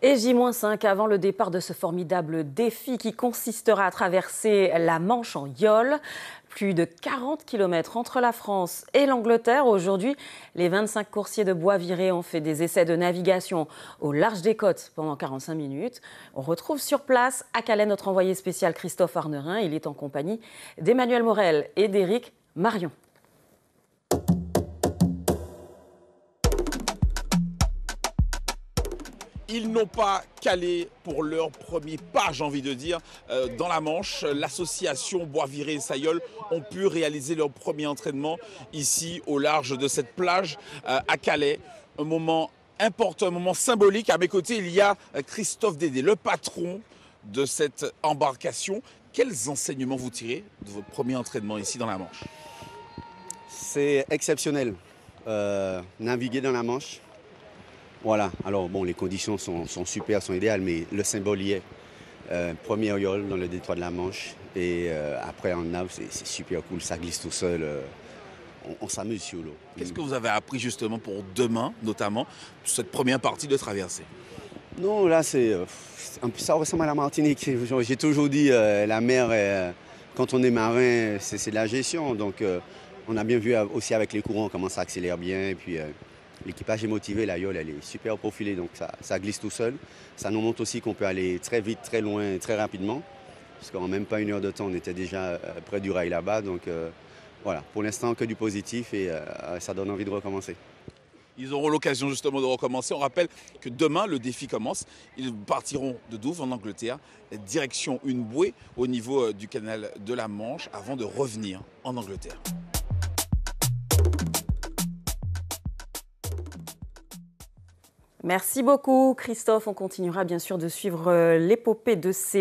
Et J-5 avant le départ de ce formidable défi qui consistera à traverser la Manche en yole. Plus de 40 km entre la France et l'Angleterre. Aujourd'hui, les 25 coursiers de Bois-Viré ont fait des essais de navigation au large des côtes pendant 45 minutes. On retrouve sur place à Calais notre envoyé spécial Christophe Arnerin. Il est en compagnie d'Emmanuel Morel et d'Éric Marion. Ils n'ont pas calé pour leur premier pas, j'ai envie de dire, dans la Manche. L'association Bois-Viré et Sailleul ont pu réaliser leur premier entraînement ici au large de cette plage à Calais. Un moment important, un moment symbolique. À mes côtés, il y a Christophe Dédé, le patron de cette embarcation. Quels enseignements vous tirez de votre premier entraînement ici dans la Manche? C'est exceptionnel. Naviguer dans la Manche. Voilà, alors bon, les conditions sont super, sont idéales, mais le symbole y est. Première yole dans le détroit de la Manche et après en nave, c'est super cool, ça glisse tout seul. On s'amuse sur l'eau. Qu'est-ce que vous avez appris justement pour demain, notamment, cette première partie de traversée? Non, là, ça ressemble à la Martinique. J'ai toujours dit, la mer, quand on est marin, c'est de la gestion. Donc, on a bien vu aussi avec les courants comment ça accélère bien. Et puis, l'équipage est motivé, la yole, elle est super profilée, donc ça glisse tout seul. Ça nous montre aussi qu'on peut aller très vite, très loin, très rapidement. Parce qu'en même pas une heure de temps, on était déjà près du rail là-bas. Donc, voilà, pour l'instant, que du positif et ça donne envie de recommencer. Ils auront l'occasion justement de recommencer. On rappelle que demain, le défi commence. Ils partiront de Douvres en Angleterre, direction une bouée au niveau du canal de la Manche avant de revenir en Angleterre. Merci beaucoup Christophe. On continuera bien sûr de suivre l'épopée de ces